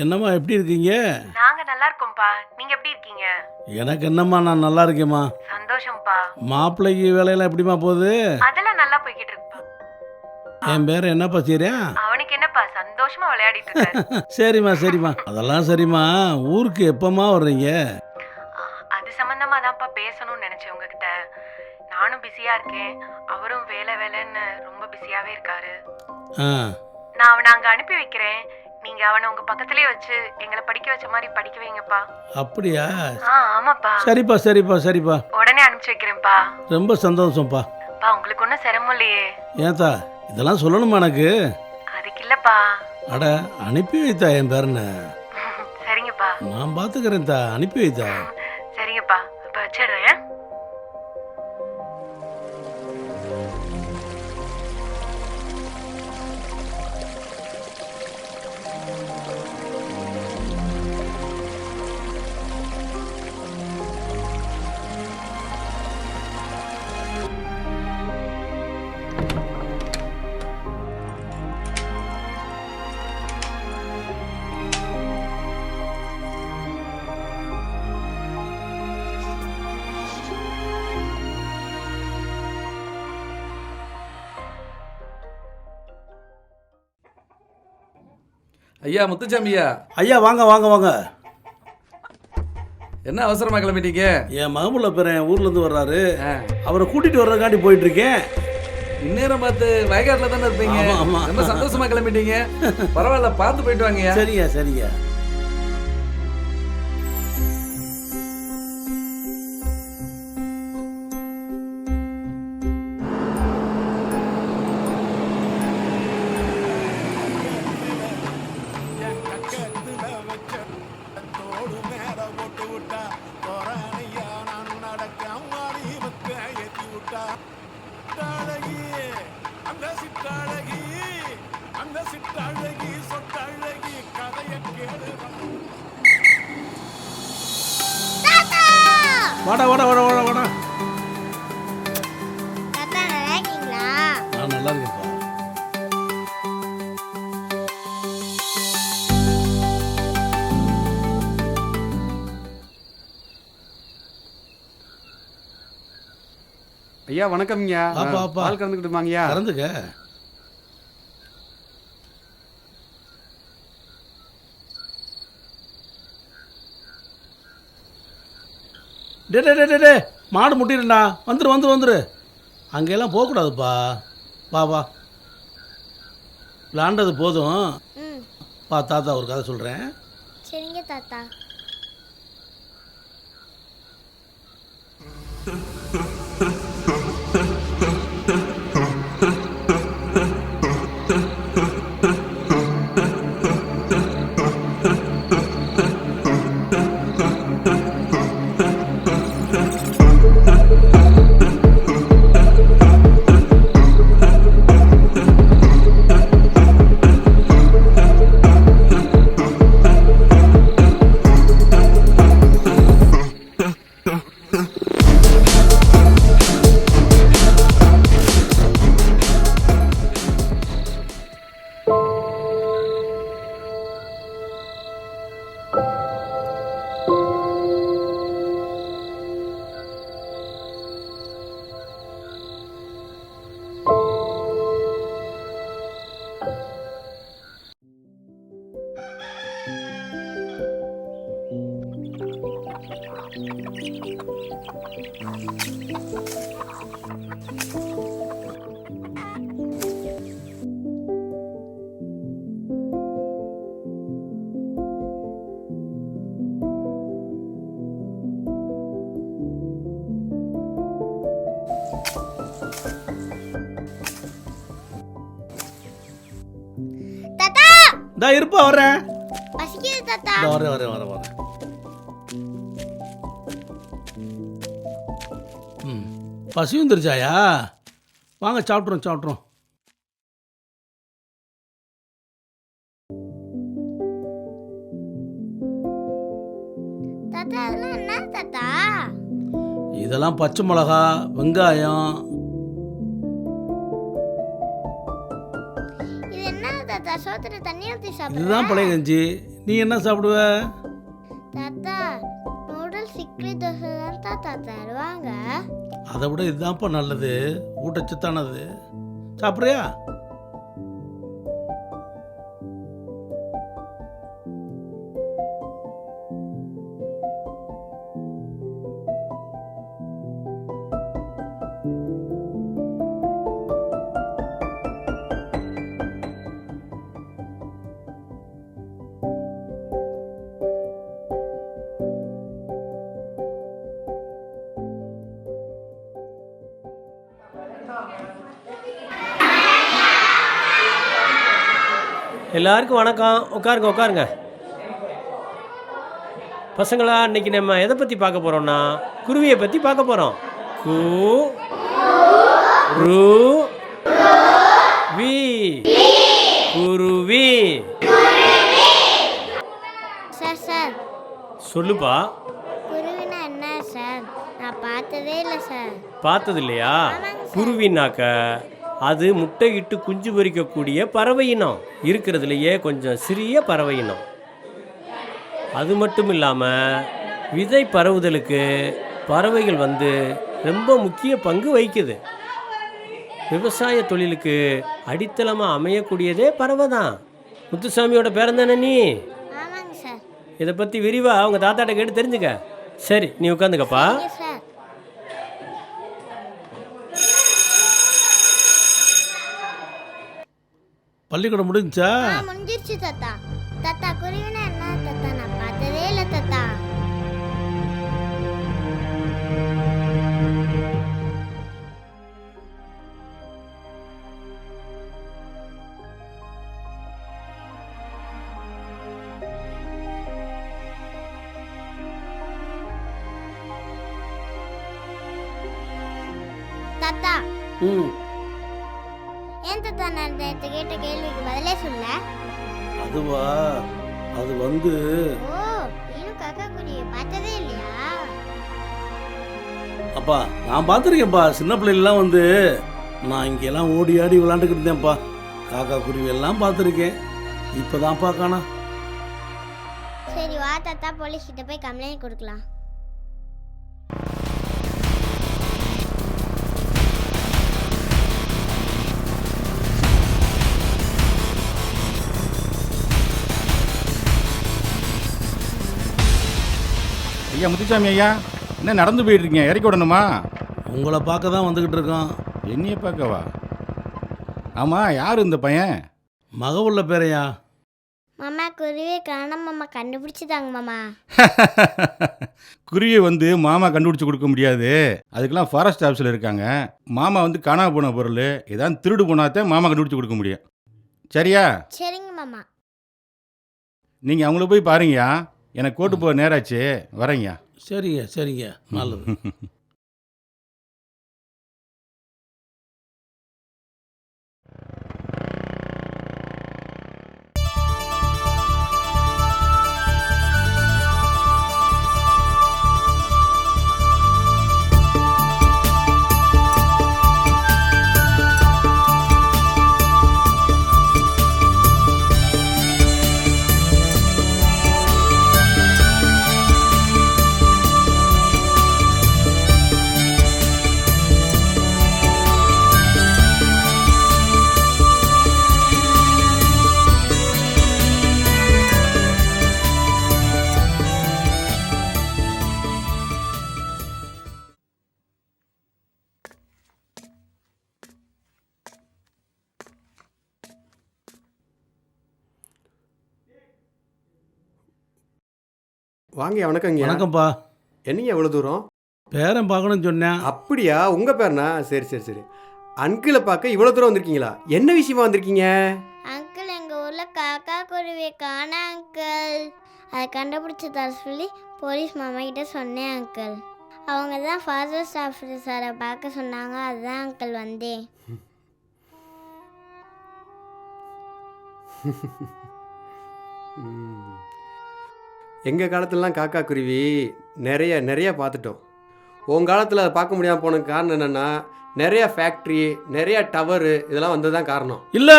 என்னம்மா எப்படி இருக்கீங்க? நாங்க நல்லா இருக்கோம்ப்பா. நீங்க எப்படி இருக்கீங்க? எனக்கு என்னம்மா, நான் நல்லா இருக்கேம்மா. சந்தோஷம்ப்பா. மாப்பிள்ளைக்கு வேலையெல்லாம் எப்படிம்மா போகுது? அதெல்லாம் நல்லா போய்கிட்டு இருக்குப்பா. என் பேர் என்னப்பா சீரியா? அவனுக்கு என்னப்பா, சந்தோஷமா விளையாடிட்டு இருக்காரு. சரிம்மா சரிம்மா, அதெல்லாம் சரிம்மா. ஊருக்கு எப்பம்மா வர்றீங்க? அது சம்பந்தமா தான்ப்பா பேசணும்னு நினைச்சேன் உங்ககிட்ட. நானும் பிஸியா இருக்கேன், அவரும் வேலை வேலைன்னு ரொம்ப பிஸியாவே இருக்காரு. நான் அவனை அங்க அனுப்பி வைக்கிறேன். நீங்க அவனை உங்க பக்கத்துலயே வச்சு எங்களை படிக்க வச்ச மாதிரி படிக்க வைங்கப்பா. அப்படியா? ஆமாப்பா. சரிப்பா சரிப்பா சரிப்பா, உடனே அனுப்பிச்சு வைக்கிறேன்ப்பா. ரொம்ப சந்தோஷம்ப்பா. பா, உங்களுக்கு ஒன்றும் சிரமம் இல்லையே? ஏத்தா, இதெல்லாம் சொல்லணுமா எனக்கு? அதுக்கு இல்லப்பா. அட, அனுப்பி வைத்தா என் பேரனை. சரிங்கப்பா, நான் பாத்துக்கிறேன் தா, அனுப்பி வைத்தா. சரிங்கப்பா, இப்ப வச்சிடுறேன். ஐயா முத்துச்சாமியா. ஐயா வாங்க வாங்க வாங்க. என்ன அவசரமா கிளம்பிட்டீங்க? என் மகமுள்ள பேரன் ஊர்ல இருந்து வர்றாரு, அவரை கூட்டிட்டு வர்றதுக்காண்டி போயிட்டு இருக்கேன். இந்நேரம் பார்த்து வயக்காட்டில் தானே இருப்பீங்க. ரொம்ப சந்தோஷமா கிளம்பிட்டீங்க. பரவாயில்ல, பார்த்து போயிட்டு வாங்க. சரிங்க சரிங்க. வாடா வாடா வாடா வாடா வாடா. நான் நல்லா இருக்கேன்ப்பா. ஐயா வணக்கம்யா. பாப்பா பால் கறந்துக்கிட்டு வாங்கய்யா. கறந்துக்க. டே டே டே டே டே மாடு முட்டிடுண்டா. வந்துரு அங்கெல்லாம் போகக்கூடாதுப்பா. வா வா, விளாண்டது போதும். ம் பா, தாத்தா ஒரு கதை சொல்கிறேன். சரிங்க தாத்தா. தாத்தா இந்தா இருப்பா, வர்றேன். பசிக்குது தாத்தா. வரேன். பசி வந்துருச்சாயா? வாங்க சாப்பிட்றோம். தாத்தா அதெல்லாம் என்ன தாத்தா? இதெல்லாம் பச்சை மிளகா, வெங்காயம். இது என்ன தாத்தா? சோத்துல தண்ணி ஊற்றி சாப்பிடுற? இதுதான் பழைய கஞ்சி. நீ என்ன சாப்பிடுவ? தாத்தா நூடுல்ஸ் இட்லி தோசை தான் தாத்தா தருவாங்க. அதை விட இதுதான்ப்பா நல்லது, ஊட்டச்சத்தானது. சாப்பிட்றியா? எல்லாருக்கும் வணக்கம். உட்காருங்க. பசங்களா, இன்னைக்கு நம்ம எதை பற்றி பார்க்க போகிறோம்னா குருவியை பற்றி பார்க்க போகிறோம். கு ரு வி, குருவி. சார் சொல்லுப்பா. குருவினா என்ன சார்? நான் பார்த்ததே இல்லை சார். பார்த்தது இல்லையா? குருவினாக்க அது முட்டையிட்டு குஞ்சு பொரிக்கக்கூடிய பறவை இனம், இருக்கிறதுலையே கொஞ்சம் சிறிய பறவை இனம். அது மட்டும் இல்லாமல் விதை பரவுதலுக்கு பறவைகள் ரொம்ப முக்கிய பங்கு வகிக்குது. விவசாய தொழிலுக்கு அடித்தளமாக அமையக்கூடியதே பறவை தான். முத்துசாமியோட பேரந்தானே நீ? ஆமாங்க சார். இதை பற்றி விரிவாக அவங்க தாத்தாட்ட கேட்டு தெரிஞ்சுக்க. சரி, நீ உட்காந்துக்கப்பா. சார் பள்ளிக்கூடம் முடிஞ்சா? முடிஞ்சிருச்சு தாத்தா. தாத்தா குருவினா என்ன தாத்தா? நான் பார்த்ததே இல்லை தாத்தா. தாத்தா ஏன் தாத்தா நான் நேற்று கேட்ட கேள்விக்கு பதிலே சொல்ல? அதுவா, அது ஓ, இன்னும் காக்கா குருவியை பார்த்ததே இல்லையா? அப்பா நான் பார்த்துருக்கேன்ப்பா. சின்ன பிள்ளைலாம் நான் இங்கெல்லாம் ஓடி ஆடி விளாண்டுக்கிட்டு இருந்தேன்ப்பா. காக்கா குருவி எல்லாம் பார்த்துருக்கேன். இப்போதான்ப்பா காணா. சரி வா தாத்தா, போலீஸ் கிட்ட போய் கம்ப்ளைண்ட் கொடுக்கலாம். ஐயா முத்துசாமி ஐயா, என்ன நடந்து போயிட்டுருக்கீங்க? இறக்கி விடணுமா? உங்களை பார்க்க தான் வந்துக்கிட்டு இருக்கோம். என்னைய பார்க்கவா? ஆமாம், யார் இந்த பையன்? மக உள்ள பேரையா? மாமா குருவியை காணோம் மாமா, கண்டுபிடிச்சிட்டாங்க மாமா. குருவியை வந்து மாமா கண்டுபிடிச்சி கொடுக்க முடியாது. அதுக்கெல்லாம் ஃபாரஸ்ட் ஆஃபீஸில் இருக்காங்க. மாமா வந்து காணாம போன பொருள் ஏதாவது திருடு போனாதான் மாமா கண்டுபிடிச்சி கொடுக்க முடியும். சரியா? சரிங்க மாமா. நீங்கள் அவங்கள போய் பாருங்கய்யா. எனக்கு கோட்டு போக நேராச்சு, வரேங்கய்யா. சரிங்க சரிங்க, நல்லது. வாங்க, வணக்கங்க. வணக்கம்ப்பா. என்னங்க எவ்வளோ தூரம்? பேரன் பார்க்கணும்னு சொன்னேன். அப்படியா, உங்கள் பேர்னா? சரி சரி சரி. அங்கிளை பார்க்க இவ்வளோ தூரம் வந்திருக்கீங்களா? என்ன விஷயமா வந்திருக்கீங்க? அங்கிள் எங்கள் ஊரில் காக்கா குருவியை காண அங்கிள். அதை கண்டுபிடிச்சி தர சொல்லி போலீஸ் மாமா கிட்ட சொன்னேன் அங்கிள். அவங்க தான் ஃபாரஸ்ட் ஆஃபீஸரை பார்க்க சொன்னாங்க, அதுதான் அங்கிள் வந்தேன். எங்கள் காலத்துலலாம் காக்கா குருவி நிறைய பார்த்துட்டோம். உங்கள் காலத்தில் அதை பார்க்க முடியாமல் போன காரணம் என்னென்னா, நிறைய ஃபேக்ட்ரி, நிறைய டவரு இதெல்லாம் வந்தது தான் காரணம். இல்லை,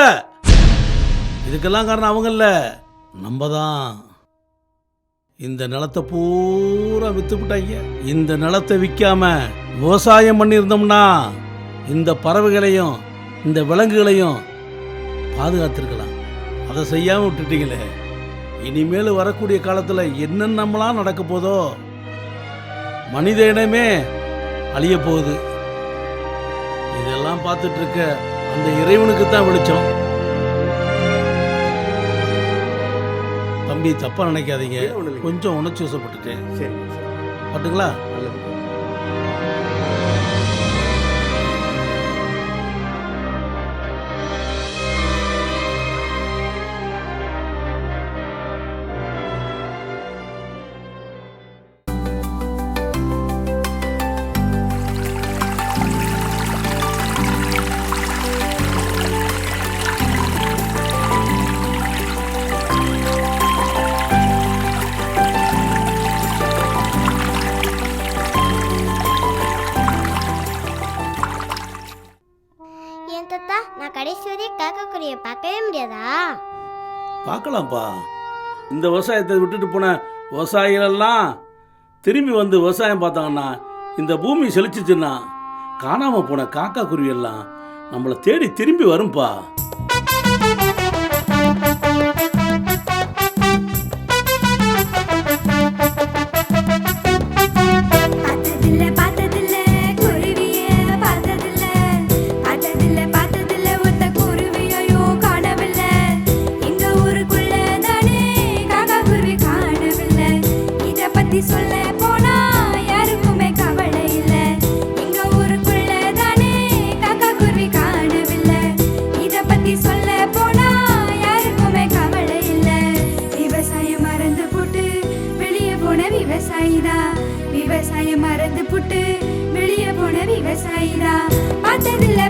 இதுக்கெல்லாம் காரணம் அவங்க இல்லை, நம்ம தான். இந்த நிலத்தை பூரா வித்துவிட்டாங்க. இந்த நிலத்தை விற்காம விவசாயம் பண்ணியிருந்தோம்னா இந்த பறவைகளையும் இந்த விலங்குகளையும் பாதுகாத்திருக்கலாம். அதை செய்யாமல் விட்டுட்டீங்களே. இனிமேல் வரக்கூடிய காலத்தில் என்னென்னலாம் நடக்க போதோ. மனித இனமே அழிய போகுது. இதெல்லாம் பார்த்துட்டு இருக்க அந்த இறைவனுக்கு தான் வெளிச்சம். தம்பி, தப்பா நினைக்காதீங்க, கொஞ்சம் உணர்ச்சி வசப்பட்டுட்டேன். சரி பாட்டுங்களா? நல்லது. ஏன் தாத்தா, நான் கடைசி வரையும் காக்கா குருவியை பார்க்கவே முடியாதா? பார்க்கலாம்ப்பா. இந்த விவசாயத்தை விட்டுட்டு போன விவசாயிகளெல்லாம் திரும்பி வந்து விவசாயம் பார்த்தாங்கன்னா, இந்த பூமி செழிச்சிச்சுன்னா காணாம போன காக்கா குருவி எல்லாம் நம்மளை தேடி திரும்பி வரும்பா. சொல்ல போனா யாருக்குமே கவலை இல்ல. எங்க ஊருக்குள்ள தானே காக்கா குருவி காணவில்லை. இத பத்தி சொல்ல போனா யாருக்குமே கவலை இல்ல. விவசாயம் மறந்து போட்டு வெளியே போன விவசாயிதா. விவசாயம் மறந்து போட்டு வெளியே போன விவசாயிதா. பார்த்ததில்ல